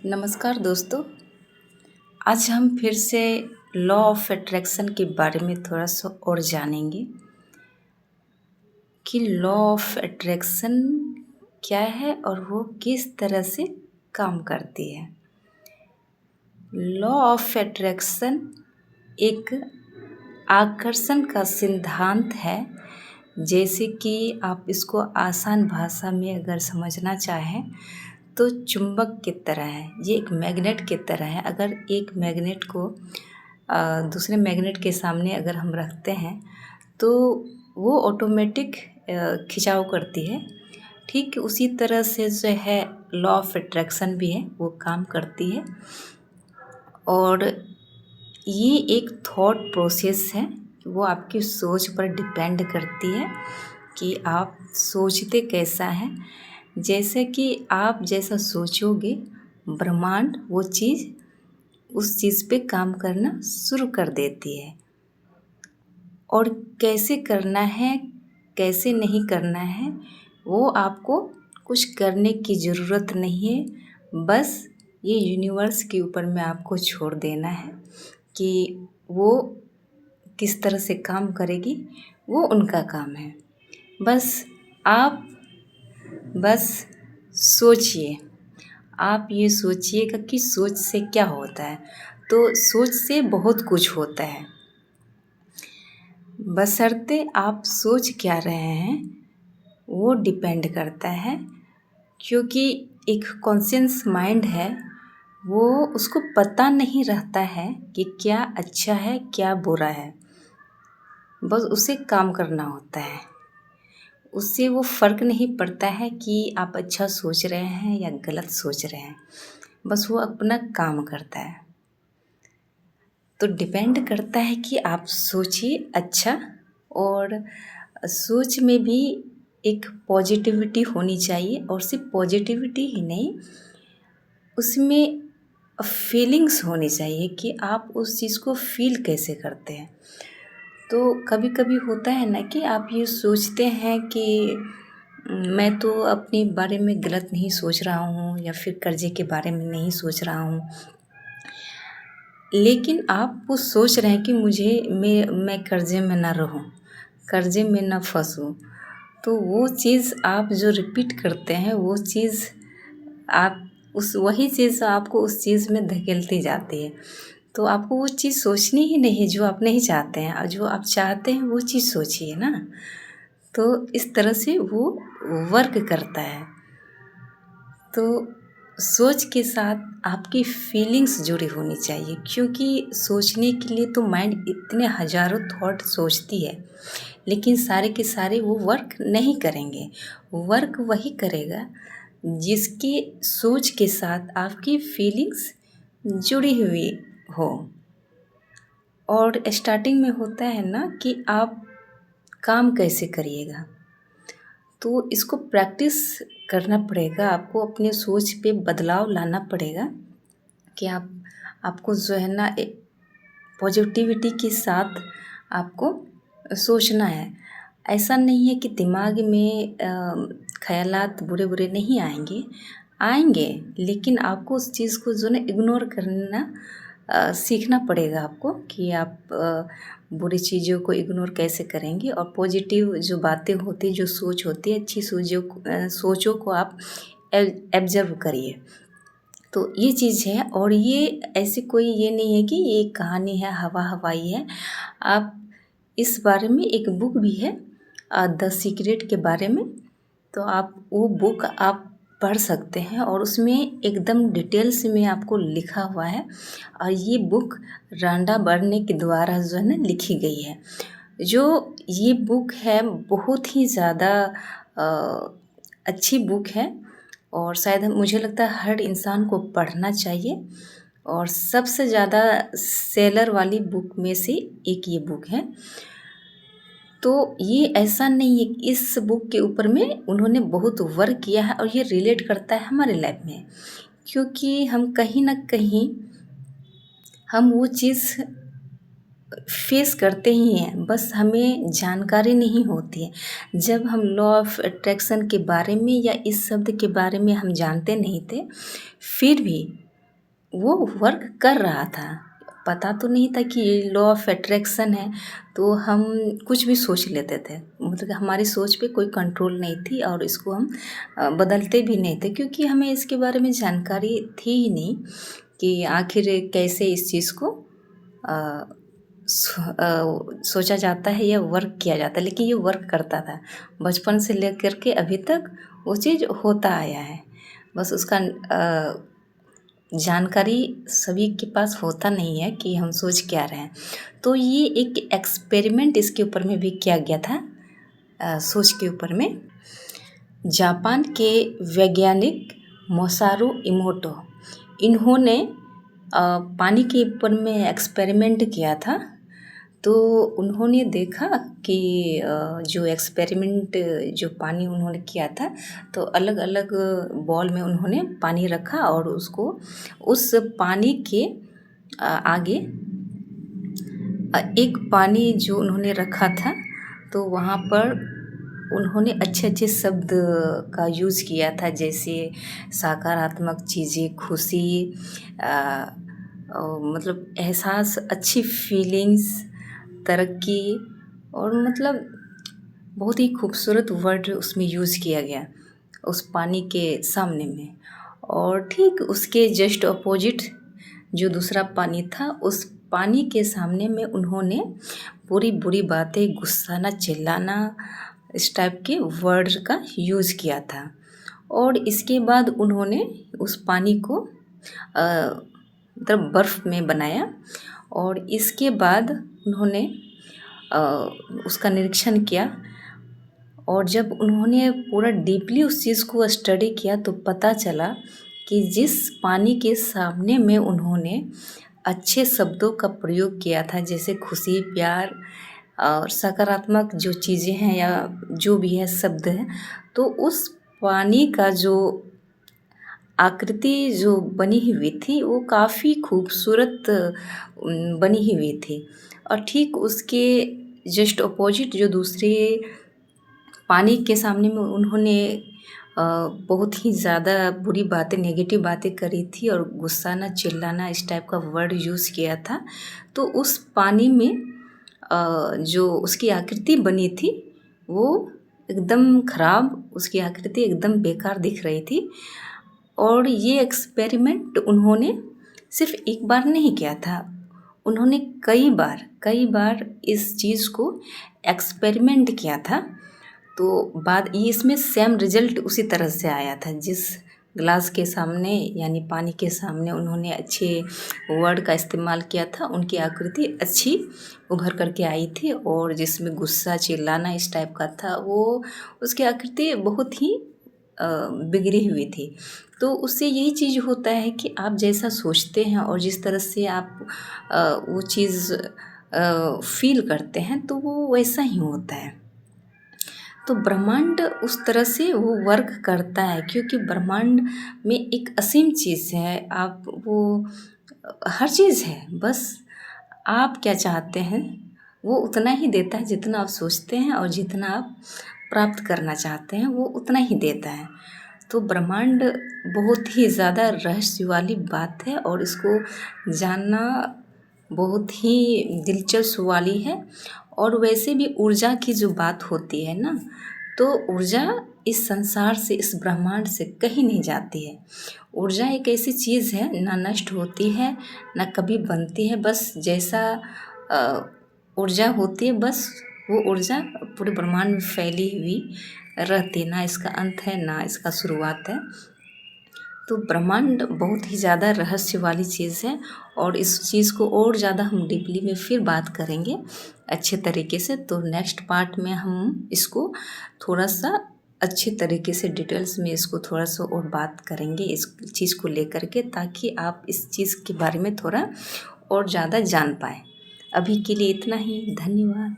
नमस्कार दोस्तों। आज हम फिर से लॉ ऑफ अट्रैक्शन के बारे में थोड़ा सा और जानेंगे कि लॉ ऑफ अट्रैक्शन क्या है और वो किस तरह से काम करती है। लॉ ऑफ अट्रैक्शन एक आकर्षण का सिद्धांत है। जैसे कि आप इसको आसान भाषा में अगर समझना चाहें तो चुंबक की तरह है, ये एक मैग्नेट की तरह है। अगर एक मैग्नेट को दूसरे मैग्नेट के सामने अगर हम रखते हैं तो वो ऑटोमेटिक खिंचाव करती है। ठीक उसी तरह से जो है लॉ ऑफ अट्रैक्शन भी है, वो काम करती है। और ये एक थॉट प्रोसेस है, वो आपकी सोच पर डिपेंड करती है कि आप सोचते कैसा है। जैसे कि आप जैसा सोचोगे ब्रह्मांड वो चीज़ उस चीज़ पे काम करना शुरू कर देती है। और कैसे करना है कैसे नहीं करना है वो आपको कुछ करने की ज़रूरत नहीं है, बस ये यूनिवर्स के ऊपर में आपको छोड़ देना है कि वो किस तरह से काम करेगी, वो उनका काम है। आप बस सोचिए, आप ये सोचिएगा कि सोच से क्या होता है। तो सोच से बहुत कुछ होता है, बशर्ते आप सोच क्या रहे हैं वो डिपेंड करता है। क्योंकि एक कॉन्शियस माइंड है, वो उसको पता नहीं रहता है कि क्या अच्छा है क्या बुरा है, बस उसे काम करना होता है। उससे वो फ़र्क नहीं पड़ता है कि आप अच्छा सोच रहे हैं या गलत सोच रहे हैं, बस वो अपना काम करता है। तो डिपेंड करता है कि आप सोचिए अच्छा, और सोच में भी एक पॉजिटिविटी होनी चाहिए। और सिर्फ पॉजिटिविटी ही नहीं, उसमें फीलिंग्स होनी चाहिए कि आप उस चीज़ को फ़ील कैसे करते हैं। तो कभी कभी होता है ना कि आप ये सोचते हैं कि मैं तो अपने बारे में गलत नहीं सोच रहा हूँ या फिर कर्जे के बारे में नहीं सोच रहा हूँ, लेकिन आप वो सोच रहे हैं कि मैं कर्जे में ना रहूं, कर्जे में ना फंसूं। तो वो चीज़ आप जो रिपीट करते हैं वो चीज़ आप वही चीज़ आपको उस चीज़ में धकेलती जाती है। तो आपको वो चीज़ सोचनी ही नहीं है जो आप नहीं चाहते हैं, और जो आप चाहते हैं वो चीज़ सोचिए ना। तो इस तरह से वो वर्क करता है। तो सोच के साथ आपकी फीलिंग्स जुड़ी होनी चाहिए, क्योंकि सोचने के लिए तो माइंड इतने हज़ारों थॉट सोचती है, लेकिन सारे के सारे वो वर्क नहीं करेंगे। वर्क वही करेगा जिसकी सोच के साथ आपकी फीलिंग्स जुड़ी हुई हो। और स्टार्टिंग में होता है ना कि आप काम कैसे करिएगा, तो इसको प्रैक्टिस करना पड़ेगा। आपको अपने सोच पे बदलाव लाना पड़ेगा कि आपको जो है ना पॉजिटिविटी के साथ आपको सोचना है। ऐसा नहीं है कि दिमाग में ख़यालात बुरे बुरे नहीं आएंगे, लेकिन आपको उस चीज़ को जो है इग्नोर करना सीखना पड़ेगा आपको कि आप बुरी चीज़ों को इग्नोर कैसे करेंगे, और पॉजिटिव जो बातें होती, जो सोच होती है, अच्छी सोचों को आप एब्जर्व करिए। तो ये चीज़ है। और ये ऐसी कोई ये नहीं है कि ये एक कहानी है, हवाई है। आप इस बारे में एक बुक भी है द सीक्रेट के बारे में, तो आप वो बुक आप पढ़ सकते हैं, और उसमें एकदम डिटेल्स में आपको लिखा हुआ है। और ये बुक रांडा बर्ने के द्वारा जो है ना लिखी गई है। जो ये बुक है बहुत ही ज़्यादा अच्छी बुक है, और शायद मुझे लगता है हर इंसान को पढ़ना चाहिए। और सबसे ज़्यादा सेलर वाली बुक में से एक ये बुक है। तो ये ऐसा नहीं है, इस बुक के ऊपर में उन्होंने बहुत वर्क किया है, और ये रिलेट करता है हमारे लाइफ में, क्योंकि हम कहीं ना कहीं हम वो चीज़ फेस करते ही हैं, बस हमें जानकारी नहीं होती है। जब हम लॉ ऑफ अट्रैक्शन के बारे में या इस शब्द के बारे में हम जानते नहीं थे, फिर भी वो वर्क कर रहा था। पता तो नहीं था कि ये लॉ ऑफ अट्रैक्शन है, तो हम कुछ भी सोच लेते थे। मतलब हमारी सोच पे कोई कंट्रोल नहीं थी और इसको हम बदलते भी नहीं थे, क्योंकि हमें इसके बारे में जानकारी थी ही नहीं कि आखिर कैसे इस चीज़ को सोचा जाता है या वर्क किया जाता है। लेकिन ये वर्क करता था बचपन से लेकर के अभी तक, वो चीज़ होता आया है। बस उसका जानकारी सभी के पास होता नहीं है कि हम सोच क्या रहे हैं। तो ये एक एक्सपेरिमेंट इसके ऊपर में भी किया गया था, सोच के ऊपर में। जापान के वैज्ञानिक मोसारू इमोटो, इन्होंने पानी के ऊपर में एक्सपेरिमेंट किया था। तो उन्होंने देखा कि जो एक्सपेरिमेंट जो पानी उन्होंने किया था, तो अलग अलग बॉल में उन्होंने पानी रखा और उसको उस पानी के आगे एक पानी जो उन्होंने रखा था, तो वहाँ पर उन्होंने अच्छे अच्छे शब्द का यूज़ किया था, जैसे सकारात्मक चीज़ें, खुशी, मतलब एहसास, अच्छी फीलिंग्स, तरक्की, और मतलब बहुत ही खूबसूरत वर्ड उसमें यूज़ किया गया उस पानी के सामने में। और ठीक उसके जस्ट अपोजिट जो दूसरा पानी था, उस पानी के सामने में उन्होंने बुरी बुरी बातें, गुस्साना, चिल्लाना, इस टाइप के वर्ड का यूज़ किया था। और इसके बाद उन्होंने उस पानी को मतलब बर्फ़ में बनाया, और इसके बाद उन्होंने उसका निरीक्षण किया। और जब उन्होंने पूरा डीपली उस चीज़ को स्टडी किया, तो पता चला कि जिस पानी के सामने में उन्होंने अच्छे शब्दों का प्रयोग किया था, जैसे खुशी, प्यार और सकारात्मक जो चीज़ें हैं या जो भी है शब्द हैं, तो उस पानी का जो आकृति जो बनी हुई थी, वो काफ़ी खूबसूरत बनी हुई थी। और ठीक उसके जस्ट अपोजिट जो दूसरे पानी के सामने में उन्होंने बहुत ही ज़्यादा बुरी बातें, नेगेटिव बातें करी थी और गुस्साना, चिल्लाना, इस टाइप का वर्ड यूज़ किया था। तो उस पानी में जो उसकी आकृति बनी थी, वो एकदम ख़राब, उसकी आकृति एकदम बेकार दिख रही थी। और ये एक्सपेरिमेंट उन्होंने सिर्फ़ एक बार नहीं किया था, उन्होंने कई बार इस चीज़ को एक्सपेरिमेंट किया था। तो बाद ये इसमें सेम रिज़ल्ट उसी तरह से आया था, जिस ग्लास के सामने यानी पानी के सामने उन्होंने अच्छे वर्ड का इस्तेमाल किया था, उनकी आकृति अच्छी उभर कर के आई थी। और जिसमें गुस्सा, चिल्लाना इस टाइप का था, वो उसकी आकृति बहुत ही बिगड़ी हुई थी। तो उससे यही चीज़ होता है कि आप जैसा सोचते हैं और जिस तरह से आप वो चीज़ फ़ील करते हैं, तो वो वैसा ही होता है। तो ब्रह्मांड उस तरह से वो वर्क करता है, क्योंकि ब्रह्मांड में एक असीम चीज़ है। आप वो हर चीज़ है, बस आप क्या चाहते हैं वो उतना ही देता है, जितना आप सोचते हैं और जितना आप प्राप्त करना चाहते हैं वो उतना ही देता है। तो ब्रह्मांड बहुत ही ज़्यादा रहस्य वाली बात है, और इसको जानना बहुत ही दिलचस्प वाली है। और वैसे भी ऊर्जा की जो बात होती है ना, तो ऊर्जा इस संसार से, इस ब्रह्मांड से कहीं नहीं जाती है। ऊर्जा एक ऐसी चीज़ है, ना नष्ट होती है, ना कभी बनती है। बस जैसा ऊर्जा होती है, बस वो ऊर्जा पूरे ब्रह्मांड में फैली हुई रहती है, ना इसका अंत है ना इसका शुरुआत है। तो ब्रह्मांड बहुत ही ज़्यादा रहस्य वाली चीज़ है, और इस चीज़ को और ज़्यादा हम डीपली में फिर बात करेंगे अच्छे तरीके से। तो नेक्स्ट पार्ट में हम इसको थोड़ा सा अच्छे तरीके से डिटेल्स में इसको थोड़ा सा और बात करेंगे इस चीज़ को लेकर के, ताकि आप इस चीज़ के बारे में थोड़ा और ज़्यादा जान पाएँ। अभी के लिए इतना ही, धन्यवाद।